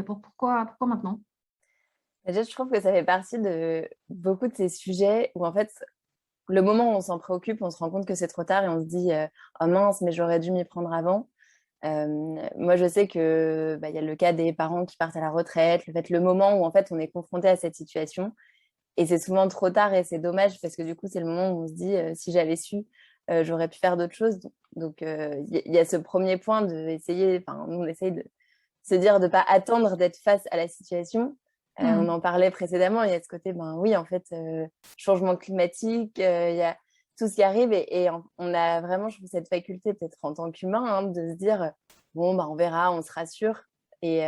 pourquoi maintenant? Déjà, je trouve que ça fait partie de beaucoup de ces sujets où en fait, le moment où on s'en préoccupe, on se rend compte que c'est trop tard et on se dit oh mince, mais j'aurais dû m'y prendre avant. Moi, je sais que y a le cas des parents qui partent à la retraite, le moment où en fait on est confronté à cette situation et c'est souvent trop tard et c'est dommage parce que du coup c'est le moment où on se dit si j'avais su, j'aurais pu faire d'autres choses. Donc y a ce premier point de essayer, enfin nous on essaye de se dire de pas attendre d'être face à la situation. On Hmm. en parlait précédemment, il y a ce côté oui en fait changement climatique, il y a tout ce qui arrive et on a vraiment, je trouve, cette faculté, peut-être en tant qu'humain, hein, de se dire bon, on verra, on se rassure. Et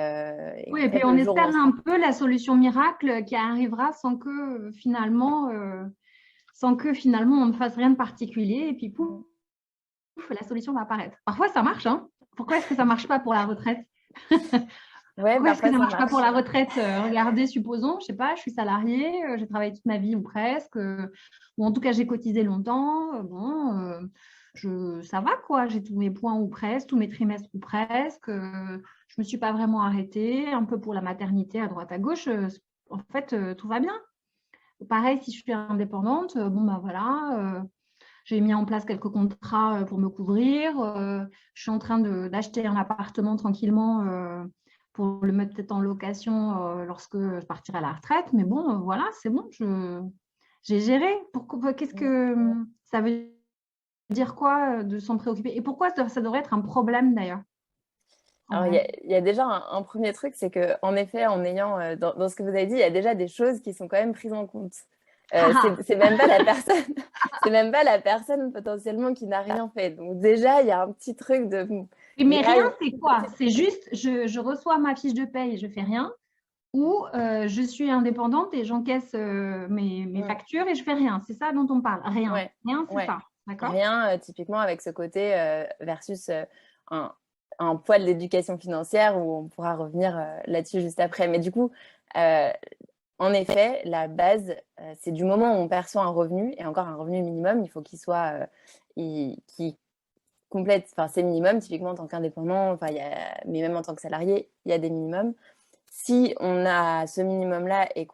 Oui, en et puis fait, on le jour où espère on se un rend peu la solution miracle qui arrivera sans que finalement on ne fasse rien de particulier et puis pouf, compte. la solution va apparaître. Parfois ça marche, hein. Pourquoi est-ce que ça marche pas pour la retraite? Ouais, Pourquoi est-ce que parfois ça ça marche pas pour marche. la retraite? Regardez, supposons, je sais pas, je suis salariée, j'ai travaillé toute ma vie ou presque, ou en tout cas j'ai cotisé longtemps. Ça va quoi, j'ai tous mes points ou presque, tous mes trimestres ou presque. Je me suis pas vraiment arrêtée, un peu pour la maternité à droite à gauche. En fait, tout va bien. Pareil, si je suis indépendante, voilà. J'ai mis en place quelques contrats pour me couvrir. Je suis en train d'acheter un appartement tranquillement pour le mettre peut-être en location lorsque je partirai à la retraite. Mais bon, voilà, c'est bon, j'ai géré. Qu'est-ce que ça veut dire quoi de s'en préoccuper? Et pourquoi ça devrait être un problème d'ailleurs, en Alors, vrai? il y a déjà un premier truc, c'est qu'en effet, en ayant, dans ce que vous avez dit, il y a déjà des choses qui sont quand même prises en compte. C'est même pas la personne, c'est même pas la personne potentiellement qui n'a rien fait. Donc déjà, il y a un petit truc de, il y Mais a rien, une c'est quoi? petite C'est pression. juste, je reçois ma fiche de paye et je fais rien. Ou je suis indépendante et j'encaisse mes Mm. factures et je fais rien. C'est ça dont on parle. Rien. Ouais, Rien, c'est ouais. ça. D'accord? Rien, typiquement avec ce côté versus un, un poil d'éducation financière où on pourra revenir là-dessus juste après. Mais du coup, euh, en effet, la base, c'est du moment où on perçoit un revenu, et encore un revenu minimum, il faut qu'il soit, qui complète, enfin c'est minimum, typiquement en tant qu'indépendant, mais même en tant que salarié, il y a des minimums. Si on a ce minimum-là et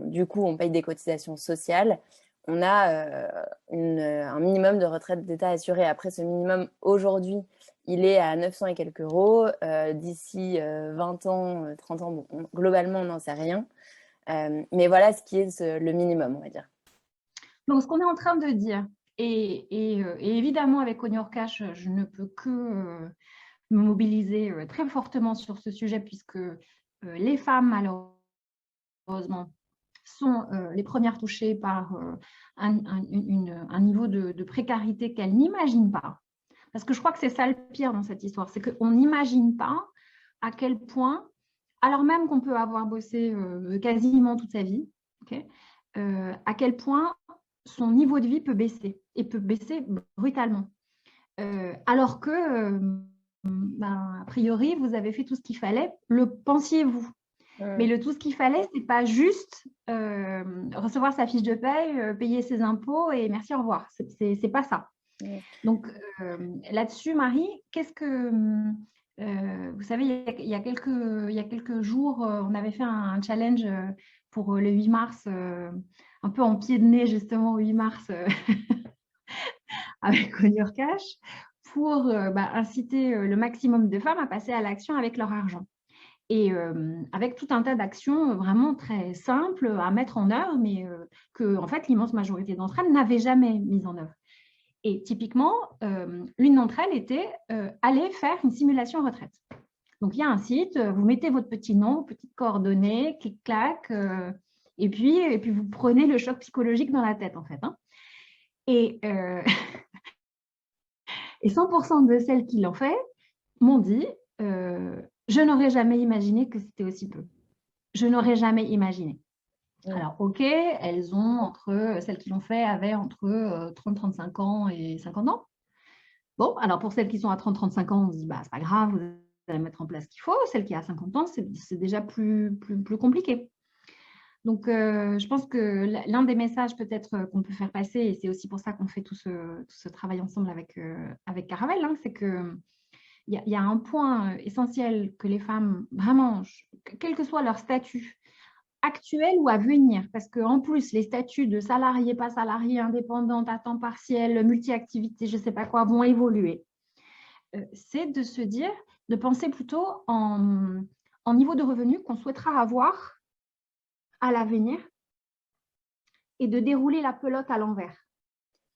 du coup, on paye des cotisations sociales, on a un minimum de retraite d'État assuré. Après, ce minimum, aujourd'hui, il est à 900 et quelques euros. D'ici 20 ans, 30 ans, bon, globalement, on n'en sait rien. Mais voilà ce qui est le minimum, on va dire. Donc, ce qu'on est en train de dire, et évidemment, avec Honor Cash, je ne peux que me mobiliser très fortement sur ce sujet, puisque les femmes, malheureusement, sont les premières touchées par un niveau de précarité qu'elles n'imaginent pas. Parce que je crois que c'est ça le pire dans cette histoire, c'est qu'on n'imagine pas à quel point, alors même qu'on peut avoir bossé quasiment toute sa vie, okay, à quel point son niveau de vie peut baisser, et peut baisser brutalement. Alors que, a priori, vous avez fait tout ce qu'il fallait, le pensiez-vous. Mais Mm. le tout ce qu'il fallait, c'est pas juste recevoir sa fiche de paye, payer ses impôts et merci, au revoir. C'est pas ça. Mm. Donc là-dessus, Marie, qu'est-ce que vous savez, il y a quelques jours, on avait fait un challenge pour le 8 mars, un peu en pied de nez justement au 8 mars avec Honor Cash, pour inciter le maximum de femmes à passer à l'action avec leur argent. Et avec tout un tas d'actions vraiment très simples à mettre en œuvre, mais que en fait l'immense majorité d'entre elles n'avaient jamais mis en œuvre. Et typiquement, l'une d'entre elles était aller faire une simulation retraite. Donc, il y a un site, vous mettez votre petit nom, petites coordonnées, clic-clac, et puis vous prenez le choc psychologique dans la tête, en fait. Hein. Et, et 100% de celles qui l'ont fait m'ont dit je n'aurais jamais imaginé que c'était aussi peu. Je n'aurais jamais imaginé. Mm. Alors, ok, celles qui l'ont fait avaient entre 30-35 ans et 50 ans. Bon, alors pour celles qui sont à 30-35 ans, on se dit, bah, c'est pas grave, vous allez mettre en place ce qu'il faut. Celle qui a 50 ans, c'est déjà plus compliqué. Donc, je pense que l'un des messages peut-être qu'on peut faire passer, et c'est aussi pour ça qu'on fait tout ce travail ensemble avec Caravelle, hein, c'est qu'il y a un point essentiel que les femmes, vraiment, quel que soit leur statut, actuel ou à venir, parce qu'en plus, les statuts de salarié, pas salarié, indépendante, à temps partiel, multi-activité, je ne sais pas quoi, vont évoluer. C'est de se dire, de penser plutôt en niveau de revenu qu'on souhaitera avoir à l'avenir et de dérouler la pelote à l'envers.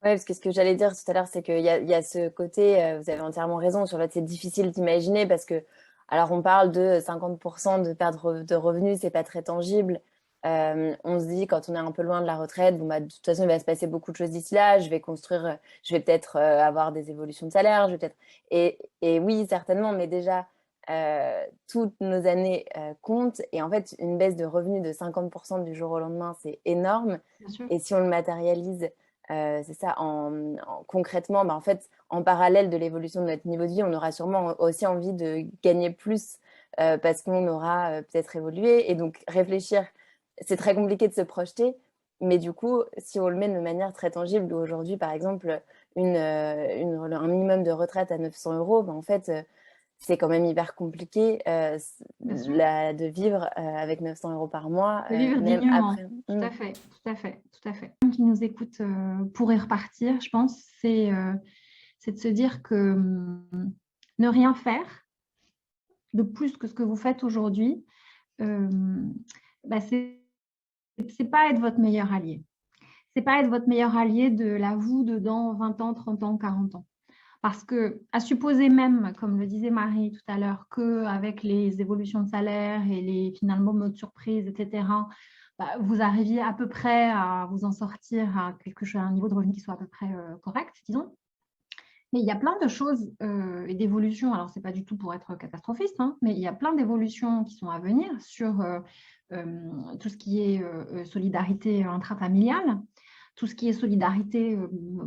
Oui, parce que ce que j'allais dire tout à l'heure, c'est qu'il y a ce côté, vous avez entièrement raison, sur le fait c'est difficile d'imaginer parce que, alors on parle de 50% de perte de revenus, c'est pas très tangible. On se dit, quand on est un peu loin de la retraite, bon, bah, de toute façon, il va se passer beaucoup de choses d'ici là, je vais construire, je vais peut-être avoir des évolutions de salaire, je vais peut-être... Et oui, certainement, mais déjà, toutes nos années comptent. Et en fait, une baisse de revenus de 50% du jour au lendemain, c'est énorme. Bien sûr. Et si on le matérialise, c'est ça, concrètement, bah, en fait, en parallèle de l'évolution de notre niveau de vie, on aura sûrement aussi envie de gagner plus parce qu'on aura peut-être évolué. Et donc, réfléchir, c'est très compliqué de se projeter. Mais du coup, si on le met de manière très tangible, aujourd'hui, par exemple, un minimum de retraite à 900 euros, bah, en fait, c'est quand même hyper compliqué de vivre avec 900 euros par mois, De vivre même dignement. après. Tout à fait, tout à fait, tout à fait. Qui nous écoute pourrait repartir, je pense, c'est de se dire que ne rien faire de plus que ce que vous faites aujourd'hui, bah, c'est pas être votre meilleur allié. C'est pas être votre meilleur allié de la vous de dans 20 ans, 30 ans, 40 ans. Parce que, à supposer même, comme le disait Marie tout à l'heure, qu'avec les évolutions de salaire et les finalement modes surprise, etc., bah, vous arriviez à peu près à vous en sortir à un niveau de revenu qui soit à peu près correct, disons. Mais il y a plein de choses et d'évolutions. Alors, ce n'est pas du tout pour être catastrophiste, hein, mais il y a plein d'évolutions qui sont à venir sur tout ce qui est solidarité intrafamiliale, tout ce qui est solidarité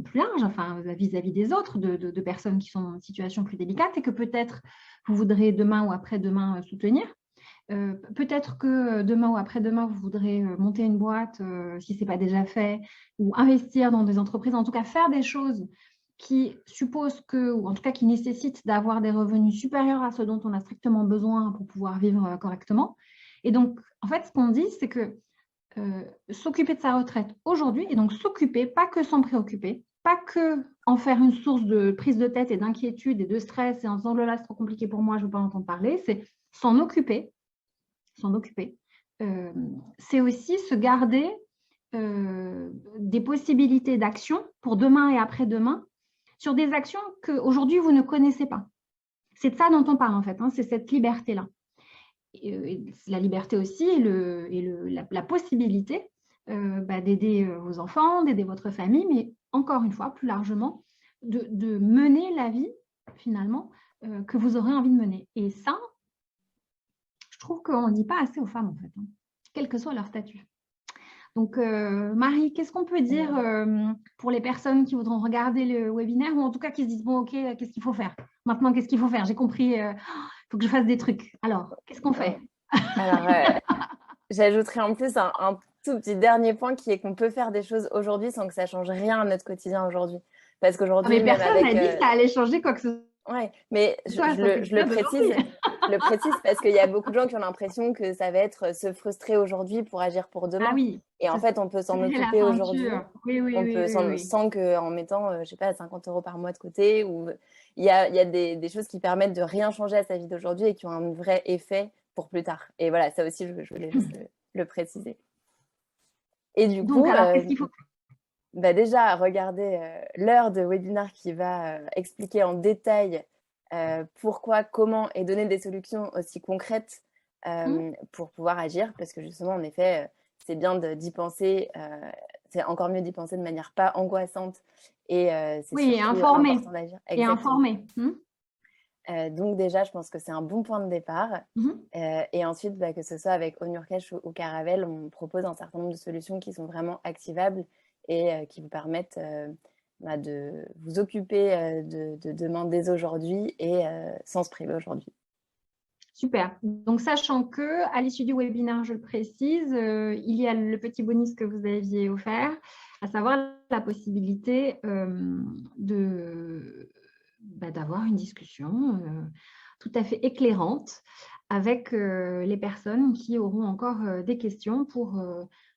plus large, enfin, vis-à-vis des autres, de personnes qui sont en situation plus délicate et que peut-être vous voudrez demain ou après-demain soutenir. Peut-être que demain ou après-demain, vous voudrez monter une boîte, si ce n'est pas déjà fait, ou investir dans des entreprises, en tout cas faire des choses qui supposent que, ou en tout cas qui nécessitent d'avoir des revenus supérieurs à ceux dont on a strictement besoin pour pouvoir vivre correctement. Et donc, en fait, ce qu'on dit, c'est que s'occuper de sa retraite aujourd'hui, et donc s'occuper, pas que s'en préoccuper, pas que en faire une source de prise de tête et d'inquiétude et de stress et en disant, oh là là, c'est trop compliqué pour moi, je ne veux pas entendre parler, c'est s'en occuper. C'est aussi se garder des possibilités d'action pour demain et après-demain sur des actions qu'aujourd'hui vous ne connaissez pas. C'est de ça dont on parle en fait, hein, c'est cette liberté-là. La liberté aussi et la possibilité d'aider vos enfants, d'aider votre famille, mais encore une fois, plus largement, de mener la vie finalement que vous aurez envie de mener. Et ça, je trouve qu'on ne dit pas assez aux femmes, en fait, hein, quel que soit leur statut. Donc, Marie, qu'est-ce qu'on peut dire pour les personnes qui voudront regarder le webinaire ou en tout cas qui se disent, bon, OK, qu'est-ce qu'il faut faire? Maintenant, qu'est-ce qu'il faut faire? J'ai compris, il faut que je fasse des trucs. Alors, qu'est-ce qu'on fait? Alors, j'ajouterais en plus un tout petit dernier point qui est qu'on peut faire des choses aujourd'hui sans que ça change rien à notre quotidien aujourd'hui. Parce qu'aujourd'hui, même personne n'a dit que ça allait changer quoi que ce soit. Ouais, mais je le précise parce qu'il y a beaucoup de gens qui ont l'impression que ça va être se frustrer aujourd'hui pour agir pour demain. Ah oui. Et en fait, on peut s'en occuper aujourd'hui. Oui. Sans qu'en mettant, je sais pas, 50 € par mois de côté. Ou il y a des choses qui permettent de rien changer à sa vie d'aujourd'hui et qui ont un vrai effet pour plus tard. Et voilà, ça aussi, je voulais juste le préciser. Et du coup, alors, qu'est-ce qu'il faut bah déjà, regarder l'heure de webinaire qui va expliquer en détail pourquoi, comment et donner des solutions aussi concrètes pour pouvoir agir. Parce que justement, en effet, c'est bien d'y penser. C'est encore mieux d'y penser de manière pas angoissante. Et c'est surtout important d'agir. Et informer. Donc déjà, je pense que c'est un bon point de départ. Et ensuite, que ce soit avec Onurcash ou Caravelle, on propose un certain nombre de solutions qui sont vraiment activables et qui vous permettent de vous occuper de demain dès aujourd'hui et sans se priver aujourd'hui. Super. Donc, sachant que à l'issue du webinaire, je le précise, il y a le petit bonus que vous aviez offert, à savoir la possibilité de d'avoir une discussion tout à fait éclairante avec les personnes qui auront encore des questions pour,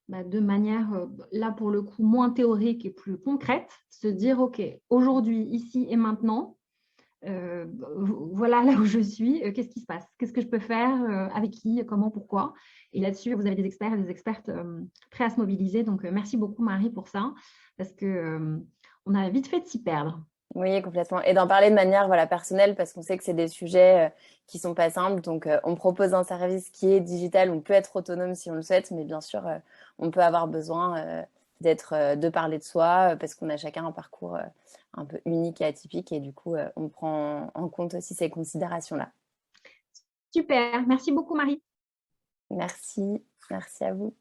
de manière, là pour le coup, moins théorique et plus concrète, se dire, OK, aujourd'hui, ici et maintenant, voilà là où je suis, qu'est-ce qui se passe? Qu'est-ce que je peux faire? Avec qui? Comment? Pourquoi? Et là-dessus, vous avez des experts et des expertes prêts à se mobiliser. Donc, merci beaucoup, Marie, pour ça, parce que on a vite fait de s'y perdre. Oui, complètement. Et d'en parler de manière voilà, personnelle, parce qu'on sait que c'est des sujets qui sont pas simples. Donc, on propose un service qui est digital. On peut être autonome si on le souhaite, mais bien sûr, on peut avoir besoin de parler de soi, parce qu'on a chacun un parcours un peu unique et atypique. Et du coup, on prend en compte aussi ces considérations-là. Super. Merci beaucoup, Marie. Merci. Merci à vous.